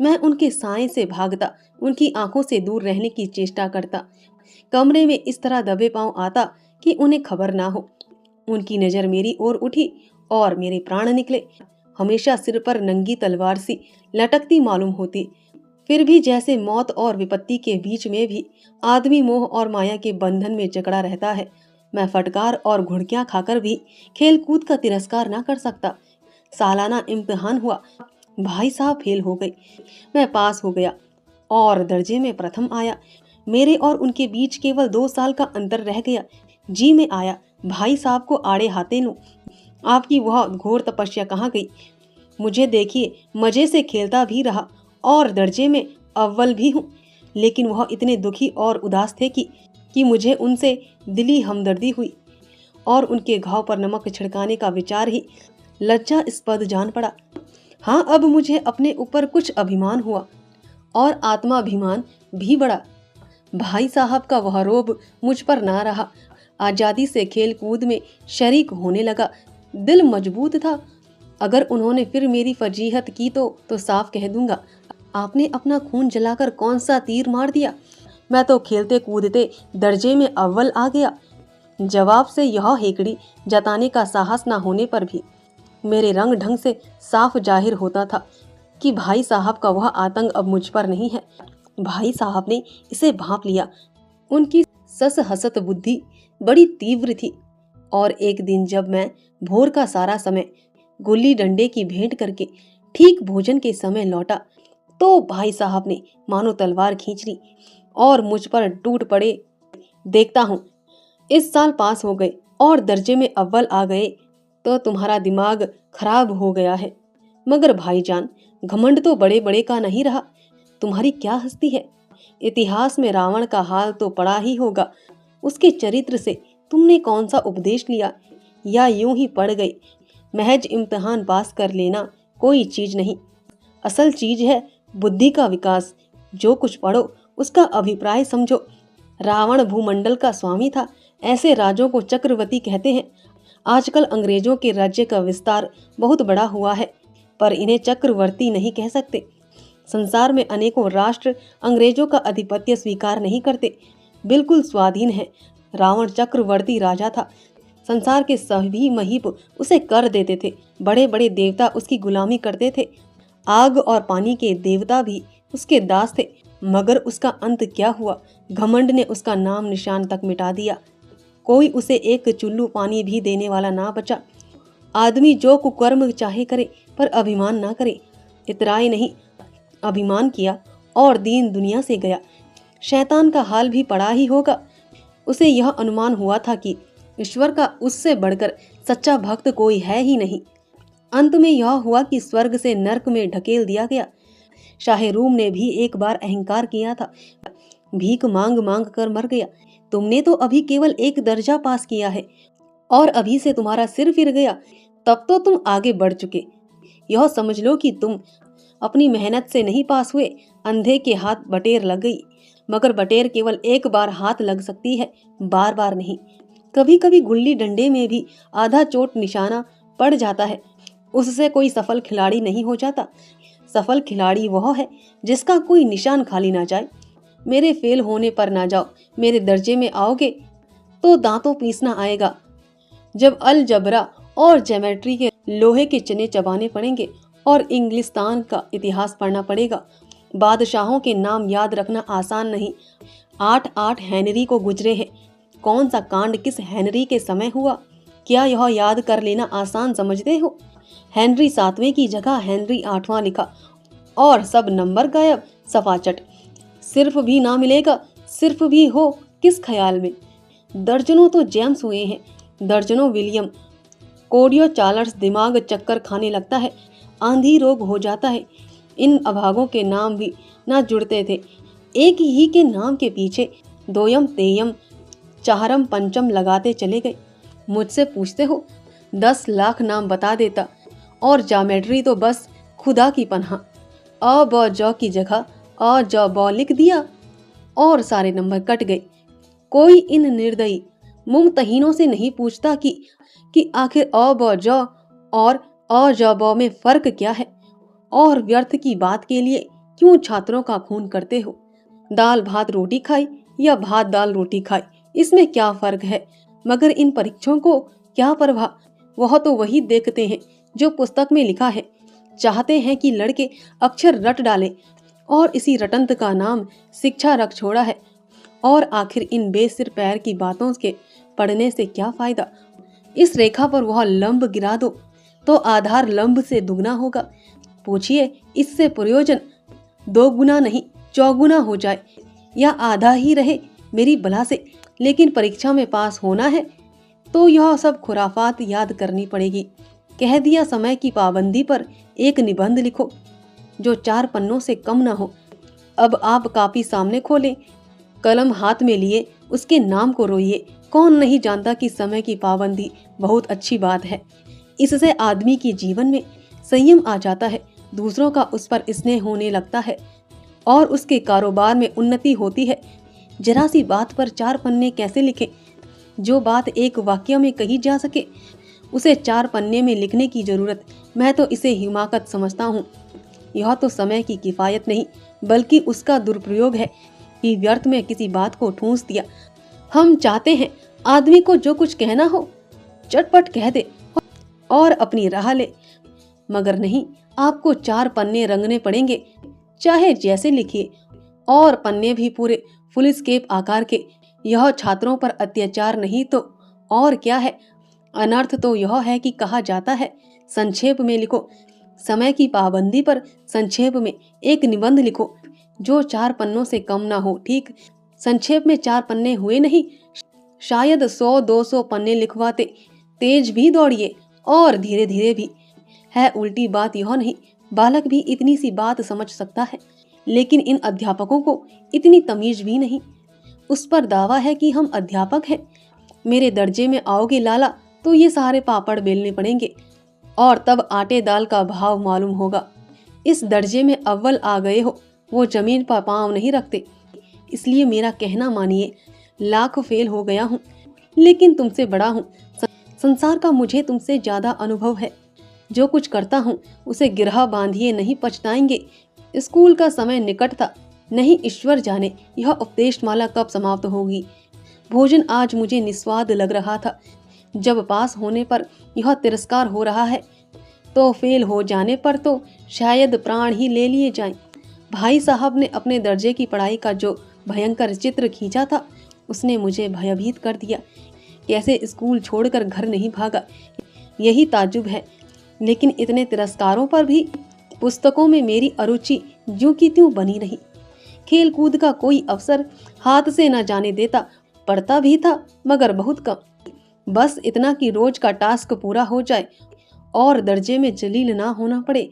मैं उनके साए से भागता, उनकी आंखों से दूर रहने की चेष्टा करता। कमरे में इस तरह दबे पांव आता कि उन्हें खबर ना हो। उनकी नजर मेरी ओर उठी और मेरे प्राण निकले। हमेशा सिर पर नंगी तलवार सी लटकती मालूम होती, फिर भी जैसे मौत और विपत्ति के बीच में भी आदमी मोह और माया के बंधन में जकड़ा रहता है। मैं फटकार और घुड़कियां खाकर भी खेल कूद का तिरस्कार ना कर सकता। सालाना इम्तिहान हुआ, भाई साहब फेल हो गए, मैं पास हो गया और दर्जे में प्रथम आया। मेरे और उनके बीच केवल 2 साल का अंतर रह गया। जी में आया भाई साहब को आड़े हाथे लूं। आपकी वह घोर तपस्या कहाँ गई? मुझे देखिए, मजे से खेलता भी रहा और दर्जे में अव्वल भी हूँ, लेकिन वह इतने दुखी और उदास थे कि मुझे उनसे दिली हमदर्दी हुई और उनके घाव पर नमक छिड़काने का विचार ही लज्जास्पद जान पड़ा। हाँ, अब मुझे अपने ऊपर कुछ अभिमान हुआ और आत्माभिमान भी बढ़ा। भाई साहब का वह रोब मुझ पर ना रहा। आजादी से खेल कूद में शरीक होने लगा। दिल मजबूत था। अगर उन्होंने फिर मेरी फजीहत की तो साफ कह दूंगा, आपने अपना खून जलाकर कौन सा तीर मार दिया? मैं तो खेलते कूदते दर्जे में अव्वल आ गया। जवाब से यह हेकड़ी जताने का साहस ना होने पर भी मेरे रंग ढंग से साफ जाहिर होता था कि भाई साहब का वह आतंक अब मुझ पर नहीं है। भाई साहब ने इसे भांप लिया। उनकी सस हसत बुद्धि बड़ी तीव्र थी और एक दिन जब मैं भोर का सारा समय गुल्ली डंडे की भेंट करके ठीक भोजन के समय लौटा तो भाई साहब ने मानो तलवार खींच ली और मुझ पर टूट पड़े। देखता हूँ इस साल पास हो गए और दर्जे में अव्वल आ गए तो तुम्हारा दिमाग खराब हो गया है। मगर भाईजान, घमंड तो बड़े बड़े का नहीं रहा। तुम्हारी क्या हस्ती है? इतिहास में रावण का हाल तो पड़ा ही होगा। उसके चरित्र से तुमने कौन सा उपदेश लिया, या यूं ही पढ़ गए? महज इम्तिहान पास कर लेना कोई चीज नहीं। असल चीज है बुद्धि का विकास। जो कुछ पढ़ो उसका अभिप्राय समझो। रावण भूमंडल का स्वामी था। ऐसे राजों को चक्रवर्ती कहते हैं। आजकल अंग्रेजों के राज्य का विस्तार बहुत बड़ा हुआ है, पर इन्हें चक्रवर्ती नहीं कह सकते। संसार में अनेकों राष्ट्र अंग्रेजों का आधिपत्य स्वीकार नहीं करते, बिल्कुल स्वाधीन है। रावण चक्रवर्ती राजा था। संसार के सभी महीप उसे कर देते थे। बड़े बड़े देवता उसकी गुलामी करते थे। आग और पानी के देवता भी उसके दास थे। मगर उसका अंत क्या हुआ? घमंड ने उसका नाम निशान तक मिटा दिया। कोई उसे एक चुल्लू पानी भी देने वाला ना बचा। आदमी जो कुकर्म चाहे करे, पर अभिमान ना करे। इतराई नहीं, अभिमान किया और दीन दुनिया से गया। शैतान का हाल भी पड़ा ही होगा। उसे यह अनुमान हुआ था कि ईश्वर का उससे बढ़कर सच्चा भक्त कोई है ही नहीं। अंत में यह हुआ कि स्वर्ग से नरक में ढकेल दिया गया। शाहे रूम ने भी एक बार अहंकार किया था। भीख मांग मांग कर मर गया। तुमने तो अभी केवल एक दर्जा पास किया है और अभी से तुम्हारा सिर फिर गया। तब तो तुम आगे बढ़ चुके। यह समझ लो कि तुम अपनी मेहनत से नहीं पास हुए। अंधे के हाथ बटेर लग गई, मगर बटेर केवल एक बार हाथ लग सकती है, बार बार नहीं। कभी कभी गुल्ली डंडे में भी आधा चोट निशाना पड़ जाता है, उससे कोई सफल खिलाड़ी नहीं हो जाता। सफल खिलाड़ी वह है जिसका कोई निशान खाली ना जाए। मेरे फेल होने पर ना जाओ। मेरे दर्जे में आओगे तो दांतों पीसना आएगा। जब अलजबरा और ज्योमेट्री के लोहे के चने चबाने पड़ेंगे और इंग्लिस्तान का इतिहास पढ़ना पड़ेगा। बादशाहों के नाम याद रखना आसान नहीं। 8 हेनरी को गुजरे हैं। कौन सा कांड किस हेनरी के समय हुआ, क्या यह याद कर लेना आसान समझते हो? हेनरी 7वें की जगह हेनरी 8वां लिखा और सब नंबर गायब। सफाचट। सिर्फ भी ना मिलेगा, सिर्फ भी हो किस ख्याल में? दर्जनों तो जेम्स हुए हैं, दर्जनों विलियम। कोडियो चार्ल्स दिमाग चक्कर खाने लगता है, आंधी रोग हो जाता है। इन अभागों के नाम भी ना जुड़ते थे। एक ही के नाम के पीछे दोयम तेयम चारम पंचम लगाते चले गए। मुझसे पूछते हो, 10 लाख नाम बता देता और ज्योमेट्री तो बस खुदा की पनाह। अ ब ज की जगह अ ज ब लिख दिया और सारे नंबर कट गए। कोई इन निर्दयी मुमतहीनों से नहीं पूछता कि आखिर अ ब ज और अ ज ब में फर्क क्या है, और व्यर्थ की बात के लिए क्यों छात्रों का खून करते हो? दाल भात रोटी खाई या भात दाल रोटी खाई, इसमें क्या फर्क है? मगर इन परीक्षों को क्या परवाह, वह तो वही देखते हैं जो पुस्तक में लिखा है। चाहते हैं कि लड़के अक्षर रट डालें और इसी रटंत का नाम शिक्षा रख छोड़ा है। और आखिर इन बेसिर पैर की बातों के पढ़ने से क्या फायदा? इस रेखा पर वह लंब गिरा दो तो आधार लंब से दुगना होगा। पूछिए, इससे प्रयोजन 2 गुना नहीं 4 गुना हो जाए या आधा ही रहे मेरी बला से, लेकिन परीक्षा में पास होना है तो यह सब खुराफात याद करनी पड़ेगी। कह दिया समय की पाबंदी पर एक निबंध लिखो जो 4 पन्नों से कम न हो। अब आप कापी सामने खोलें, कलम हाथ में लिए उसके नाम को रोइए। कौन नहीं जानता कि समय की पाबंदी बहुत अच्छी बात है। इससे आदमी के जीवन में संयम आ जाता है, दूसरों का उस पर स्नेह होने लगता है और उसके कारोबार में उन्नति होती है। जरा सी बात पर 4 पन्ने कैसे लिखें? जो बात एक वाक्य में कही जा सके उसे 4 पन्ने में लिखने की जरूरत, मैं तो इसे हिमाकत समझता हूँ। यह तो समय की किफायत नहीं बल्कि उसका दुरुपयोग है कि व्यर्थ में किसी बात को ठूंस दिया। हम चाहते हैं आदमी को जो कुछ कहना हो चटपट कह दे और अपनी राह ले, मगर नहीं, आपको 4 पन्ने रंगने पड़ेंगे, चाहे जैसे लिखिए, और पन्ने भी पूरे फुल स्केप आकार के। यह छात्रों पर अत्याचार नहीं तो और क्या है? अनर्थ तो यह है कि कहा जाता है संक्षेप में लिखो। समय की पाबंदी पर संक्षेप में एक निबंध लिखो जो 4 पन्नों से कम ना हो। ठीक, संक्षेप में 4 पन्ने हुए नहीं, शायद 100-200 पन्ने लिखवाते। तेज भी दौड़िए और धीरे धीरे भी। है उल्टी बात यह नहीं, बालक भी इतनी सी बात समझ सकता है, लेकिन इन अध्यापकों को इतनी तमीज भी नहीं। उस पर दावा है कि हम अध्यापक हैं। मेरे दर्जे में आओगे लाला तो ये सारे पापड़ बेलने पड़ेंगे और तब आटे दाल का भाव मालूम होगा। इस दर्जे में अव्वल आ गए हो, वो जमीन पर पांव नहीं रखते। इसलिए मेरा कहना मानिए, लाख फेल हो गया हूँ लेकिन तुमसे बड़ा हूँ। संसार का मुझे तुमसे ज्यादा अनुभव है। जो कुछ करता हूँ उसे गिरहा बांधिए नहीं पछताएंगे। स्कूल का समय निकट था, नहीं ईश्वर जाने यह उपदेश माला कब समाप्त होगी। भोजन आज मुझे निस्वाद लग रहा था। जब पास होने पर यह तिरस्कार हो रहा है तो फेल हो जाने पर तो शायद प्राण ही ले लिए जाएं। भाई साहब ने अपने दर्जे की पढ़ाई का जो भयंकर चित्र खींचा था उसने मुझे भयभीत कर दिया। कैसे स्कूल छोड़कर घर नहीं भागा, यही ताज्जुब है। लेकिन इतने तिरस्कारों पर भी पुस्तकों में मेरी अरुचि ज्यों की त्यों बनी रही। खेल कूद का कोई अवसर हाथ से न जाने देता। पढ़ता भी था मगर बहुत कम, बस इतना कि रोज का टास्क पूरा हो जाए और दर्जे में जलील ना होना पड़े।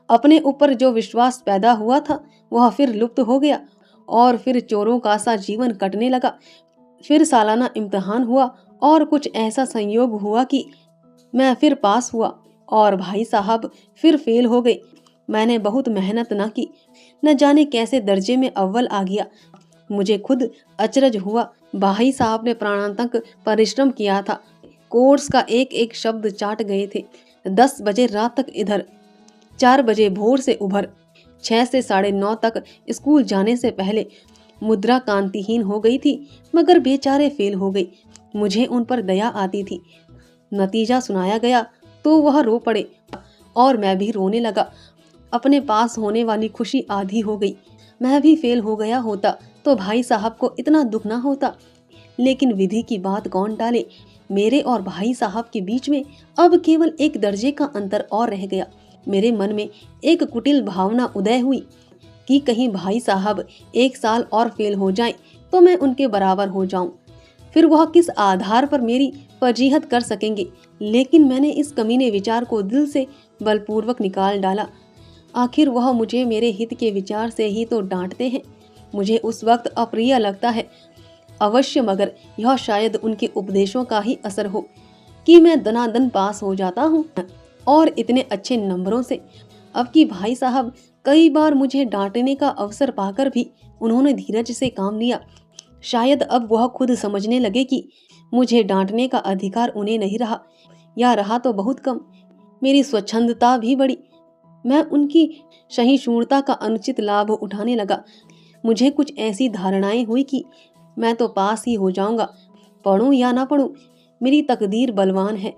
अपने ऊपर जो विश्वास पैदा हुआ था वह फिर लुप्त हो गया और फिर चोरों का सा जीवन कटने लगा। फिर सालाना इम्तिहान हुआ और कुछ ऐसा संयोग हुआ कि मैं फिर पास हुआ और भाई साहब फिर फेल हो गए। मैंने बहुत मेहनत न की, न जाने कैसे दर्जे में अव्वल आ गया। मुझे खुद अचरज हुआ। भाई साहब ने प्राणांतक परिश्रम किया था, कोर्स का एक एक शब्द चाट गए थे। 10 बजे रात तक इधर, 4 बजे भोर से उभर, 6 से 9:30 तक स्कूल जाने से पहले मुद्रा कांतिहीन हो गई थी, मगर बेचारे फेल हो गई। मुझे उन पर दया आती थी। नतीजा सुनाया गया तो वह रो पड़े और मैं भी रोने लगा। अपने पास होने वाली खुशी आधी हो गई। मैं भी फेल हो गया होता तो भाई साहब को इतना दुख ना होता। लेकिन विधि की बात कौन टाले, मेरे और भाई साहब के बीच में अब केवल एक दर्जे का अंतर और रह गया। मेरे मन में एक कुटिल भावना उदय हुई कि कहीं भाई साहब 1 साल और फेल हो जाएं तो मैं उनके बराबर हो जाऊं, फिर वह किस आधार पर मेरी फजीहत कर सकेंगे। लेकिन मैंने इस कमीने विचार को दिल से बलपूर्वक निकाल डाला। आखिर वह मुझे मेरे हित के विचार से ही तो डांटते हैं। मुझे उस वक्त अप्रिय लगता है अवश्य, मगर यह शायद उनके उपदेशों का ही असर हो कि मैं दनादन पास हो जाता हूँ और इतने अच्छे नंबरों से। अब कि भाई साहब कई बार मुझे डांटने का अवसर पाकर भी उन्होंने धीरज से काम लिया। शायद अब वह खुद समझने लगे कि मुझे डांटने का अधिकार उन्हें नहीं रहा, या रहा तो बहुत कम। मेरी स्वच्छंदता भी बढ़ी। मैं उनकी सहिष्णुता का अनुचित लाभ उठाने लगा। मुझे कुछ ऐसी धारणाएं हुई कि मैं तो पास ही हो जाऊंगा, पढ़ूं या ना पढ़ूं, मेरी तकदीर बलवान है।